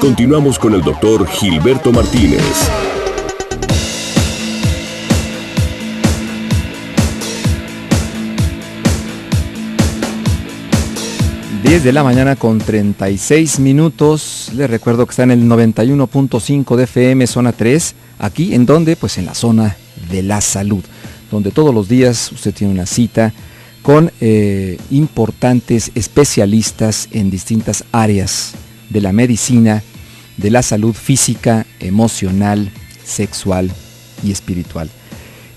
Continuamos con el doctor Gilberto Martínez. De la mañana con 36 minutos. Les recuerdo que está en el 91.5 de FM, zona 3. Aquí, ¿en dónde? Pues en la zona de la salud, donde todos los días usted tiene una cita con importantes especialistas en distintas áreas de la medicina, de la salud física, emocional, sexual y espiritual.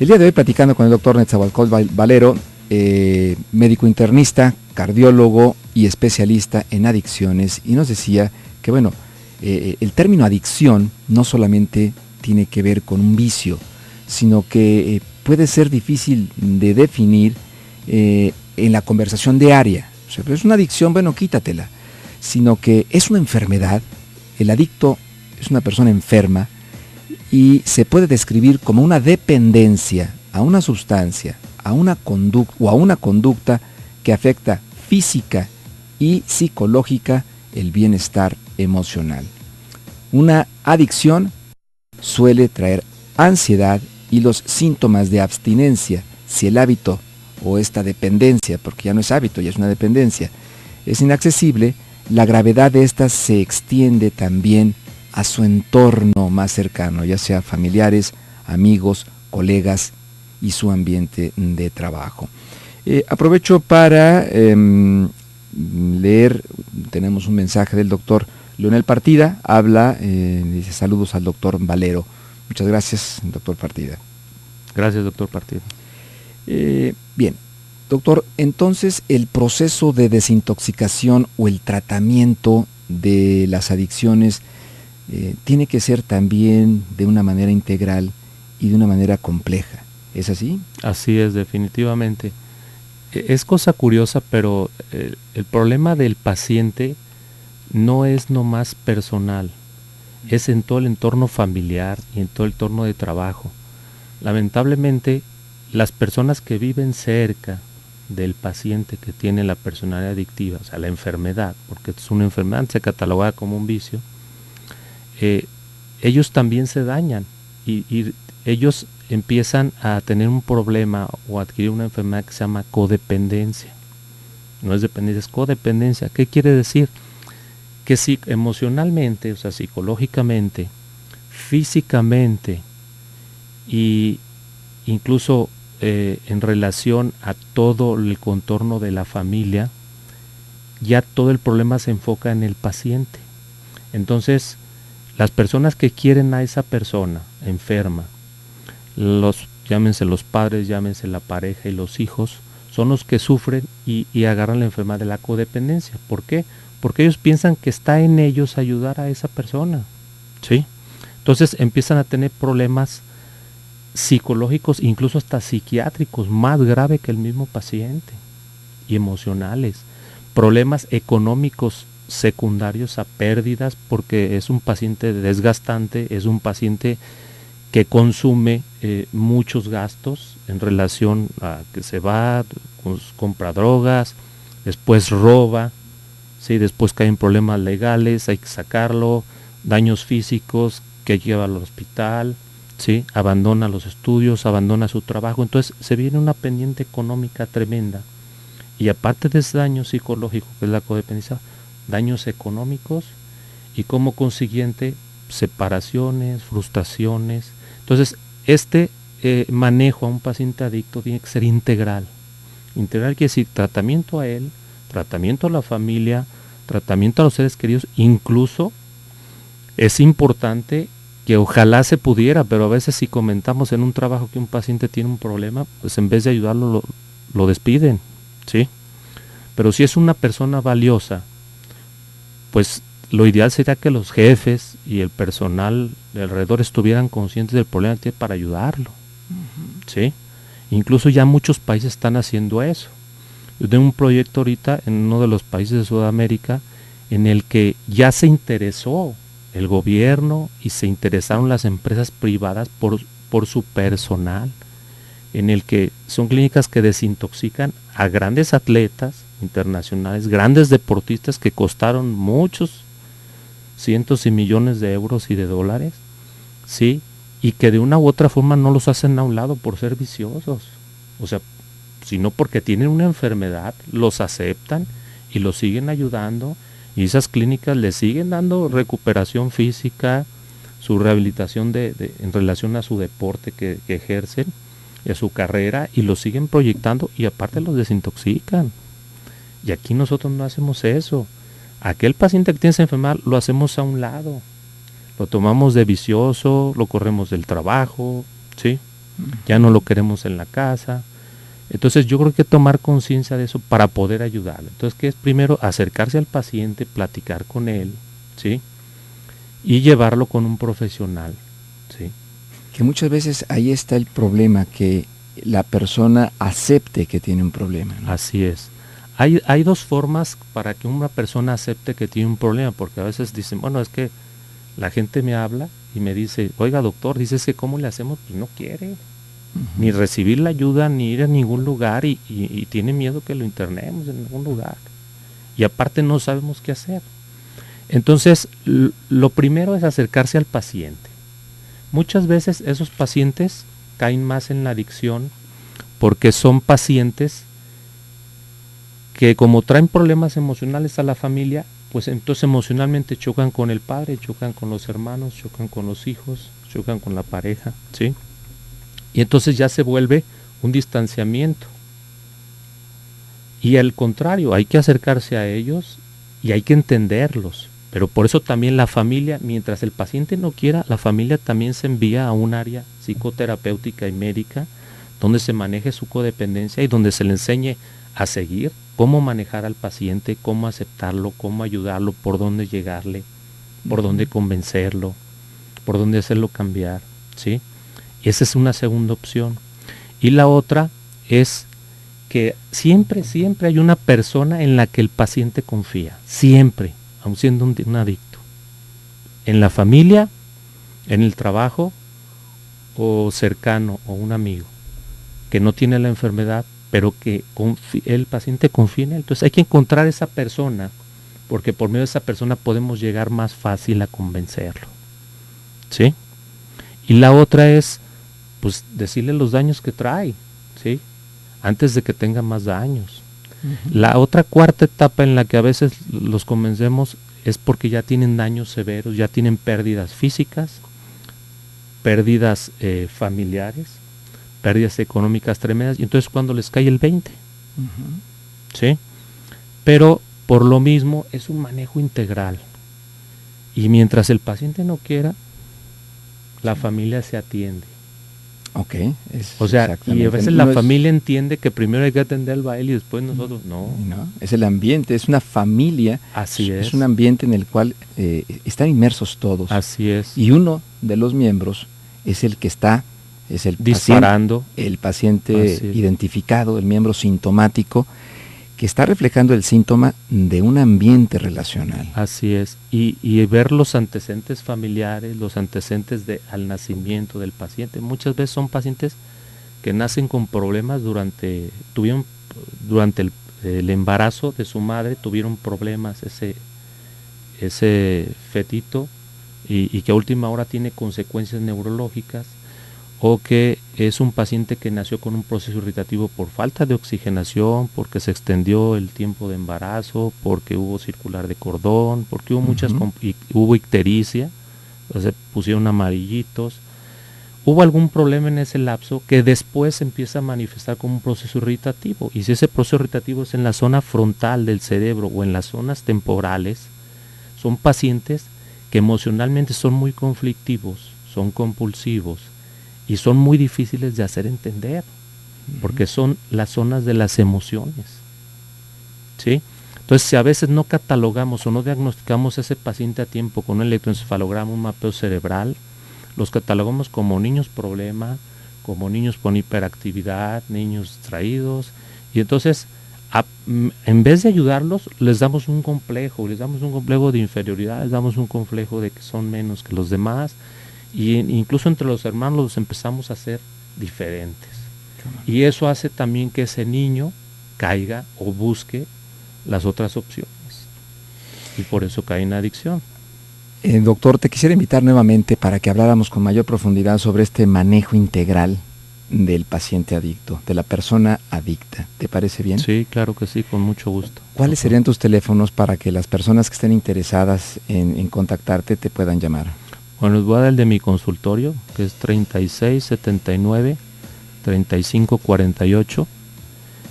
El día de hoy platicando con el doctor Netzahualcóyotl Valero, médico internista, cardiólogo y especialista en adicciones, y nos decía que el término adicción no solamente tiene que ver con un vicio, sino que puede ser difícil de definir en la conversación diaria. O sea, es una adicción, quítatela, sino que es una enfermedad. El adicto es una persona enferma y se puede describir como una dependencia a una sustancia, a una conducta que afecta física y psicológica el bienestar emocional. Una adicción suele traer ansiedad y los síntomas de abstinencia. Si el hábito o esta dependencia, porque ya no es hábito, ya es una dependencia, es inaccesible, la gravedad de esta se extiende también a su entorno más cercano, ya sea familiares, amigos, colegas y su ambiente de trabajo. Aprovecho para leer, tenemos un mensaje del doctor Leonel Partida, dice saludos al doctor Valero. Muchas gracias, doctor Partida. Gracias, doctor Partida. Bien, doctor, entonces el proceso de desintoxicación o el tratamiento de las adicciones tiene que ser también de una manera integral y de una manera compleja. ¿Es así? Así es, definitivamente. Es cosa curiosa, pero el problema del paciente no es nomás personal, es en todo el entorno familiar y en todo el entorno de trabajo. Lamentablemente, las personas que viven cerca del paciente que tiene la personalidad adictiva, o sea, la enfermedad, porque es una enfermedad, se cataloga como un vicio, ellos también se dañan y ellos empiezan a tener un problema o adquirir una enfermedad que se llama codependencia. No es dependencia, es codependencia. ¿Qué quiere decir? Que si emocionalmente, o sea, psicológicamente, físicamente y incluso en relación a todo el contorno de la familia, ya todo el problema se enfoca en el paciente. Entonces, las personas que quieren a esa persona enferma, llámense los padres, llámense la pareja y los hijos, son los que sufren y agarran la enfermedad de la codependencia. ¿Por qué? Porque ellos piensan que está en ellos ayudar a esa persona, ¿sí? Entonces empiezan a tener problemas psicológicos, incluso hasta psiquiátricos, más grave que el mismo paciente, y emocionales, problemas económicos secundarios a pérdidas, porque es un paciente desgastante, es un paciente que consume muchos gastos en relación a que se va, compra drogas, después roba, ¿sí? Después caen problemas legales, hay que sacarlo, daños físicos que lleva al hospital, ¿sí? Abandona los estudios, abandona su trabajo, entonces se viene una pendiente económica tremenda. Y aparte de ese daño psicológico, que es la codependencia, daños económicos y como consiguiente separaciones, frustraciones. Entonces este manejo a un paciente adicto tiene que ser integral. Integral quiere decir tratamiento a él, tratamiento a la familia, tratamiento a los seres queridos. Incluso es importante que ojalá se pudiera, pero a veces si comentamos en un trabajo que un paciente tiene un problema, pues en vez de ayudarlo lo despiden, ¿sí? Pero si es una persona valiosa, pues lo ideal sería que los jefes y el personal de alrededor estuvieran conscientes del problema que tiene para ayudarlo, ¿sí? Incluso ya muchos países están haciendo eso. Yo tengo un proyecto ahorita en uno de los países de Sudamérica en el que ya se interesó el gobierno y se interesaron las empresas privadas por su personal, en el que son clínicas que desintoxican a grandes atletas internacionales, grandes deportistas que costaron muchos cientos y millones de euros y de dólares, ¿sí? Y que de una u otra forma no los hacen a un lado por ser viciosos, o sea, sino porque tienen una enfermedad, los aceptan y los siguen ayudando, y esas clínicas les siguen dando recuperación física, su rehabilitación en relación a su deporte que ejercen, y a su carrera, y los siguen proyectando, y aparte los desintoxican. Y aquí nosotros no hacemos eso. Aquel paciente que tiene esa enfermedad lo hacemos a un lado, lo tomamos de vicioso, lo corremos del trabajo, ¿sí? Ya no lo queremos en la casa. Entonces yo creo que tomar conciencia de eso para poder ayudarle. Entonces, ¿qué es? Primero, acercarse al paciente, platicar con él, ¿sí? Y llevarlo con un profesional, ¿sí? Que muchas veces ahí está el problema, que la persona acepte que tiene un problema, ¿no? Así es. Hay dos formas para que una persona acepte que tiene un problema, porque a veces dicen, bueno, es que la gente me habla y me dice, oiga doctor, dices que ¿cómo le hacemos? Pues no quiere ni recibir la ayuda, ni ir a ningún lugar, y tiene miedo que lo internemos en algún lugar. Y aparte no sabemos qué hacer. Entonces, lo primero es acercarse al paciente. Muchas veces esos pacientes caen más en la adicción porque son pacientes que, como traen problemas emocionales a la familia, pues entonces emocionalmente chocan con el padre, chocan con los hermanos, chocan con los hijos, chocan con la pareja, ¿sí? Y entonces ya se vuelve un distanciamiento. Y al contrario, hay que acercarse a ellos y hay que entenderlos. Pero por eso también la familia, mientras el paciente no quiera, la familia también se envía a un área psicoterapéutica y médica donde se maneje su codependencia y donde se le enseñe a seguir, cómo manejar al paciente, cómo aceptarlo, cómo ayudarlo, por dónde llegarle, por dónde convencerlo, por dónde hacerlo cambiar, ¿sí? Esa es una segunda opción. Y la otra es que siempre hay una persona en la que el paciente confía, siempre, aun siendo un adicto. En la familia, en el trabajo, o cercano, o un amigo, que no tiene la enfermedad, pero que el paciente confía en él. Entonces hay que encontrar esa persona, porque por medio de esa persona podemos llegar más fácil a convencerlo, ¿sí? Y la otra es, pues, decirle los daños que trae, ¿sí? Antes de que tenga más daños. La otra cuarta etapa en la que a veces los convencemos es porque ya tienen daños severos, ya tienen pérdidas físicas, pérdidas familiares, pérdidas económicas tremendas, y entonces cuando les cae el 20, ¿sí? Pero por lo mismo es un manejo integral, y mientras el paciente no quiera, la familia se atiende. Ok. O sea, y a veces la familia entiende que primero hay que atender a él y después nosotros, no. Es el ambiente, es una familia. Así es. Es un ambiente en el cual están inmersos todos. Así es. Y uno de los miembros es el que está, es el disparando. El paciente identificado, el miembro sintomático, que está reflejando el síntoma de un ambiente relacional. Así es, y ver los antecedentes familiares, los antecedentes al nacimiento del paciente. Muchas veces son pacientes que nacen con problemas durante el embarazo de su madre, tuvieron problemas ese fetito, y que a última hora tiene consecuencias neurológicas, o que es un paciente que nació con un proceso irritativo por falta de oxigenación, porque se extendió el tiempo de embarazo, porque hubo circular de cordón, porque hubo hubo ictericia, se pusieron amarillitos, hubo algún problema en ese lapso que después se empieza a manifestar como un proceso irritativo, y si ese proceso irritativo es en la zona frontal del cerebro o en las zonas temporales, son pacientes que emocionalmente son muy conflictivos, son compulsivos, y son muy difíciles de hacer entender, porque son las zonas de las emociones, ¿sí? Entonces, si a veces no catalogamos o no diagnosticamos a ese paciente a tiempo con un electroencefalograma, un mapeo cerebral, los catalogamos como niños problema, como niños con hiperactividad, niños distraídos, y entonces, en vez de ayudarlos, les damos un complejo de inferioridad, les damos un complejo de que son menos que los demás, y incluso entre los hermanos los empezamos a hacer diferentes. Y eso hace también que ese niño caiga o busque las otras opciones. Y por eso cae en adicción. Doctor, te quisiera invitar nuevamente para que habláramos con mayor profundidad sobre este manejo integral del paciente adicto, de la persona adicta. ¿Te parece bien? Sí, claro que sí, con mucho gusto. ¿Cuáles serían tus teléfonos para que las personas que estén interesadas en contactarte te puedan llamar? Bueno, les voy a dar el de mi consultorio, que es 3679-3548,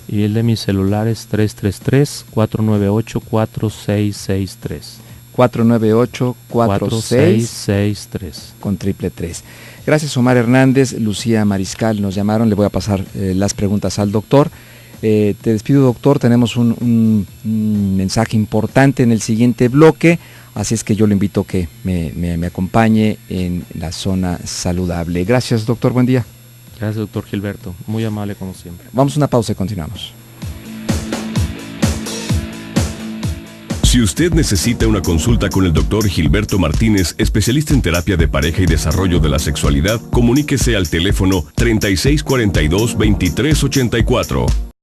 y el de mi celular es 333-498-4663. 498-4663 con 333. Gracias, Omar Hernández. Lucía Mariscal nos llamaron. Le voy a pasar las preguntas al doctor. Te despido, doctor. Tenemos un mensaje importante en el siguiente bloque, así es que yo le invito a que me acompañe en la zona saludable. Gracias, doctor. Buen día. Gracias, doctor Gilberto. Muy amable como siempre. Vamos a una pausa y continuamos. Si usted necesita una consulta con el doctor Gilberto Martínez, especialista en terapia de pareja y desarrollo de la sexualidad, comuníquese al teléfono 3642-2384.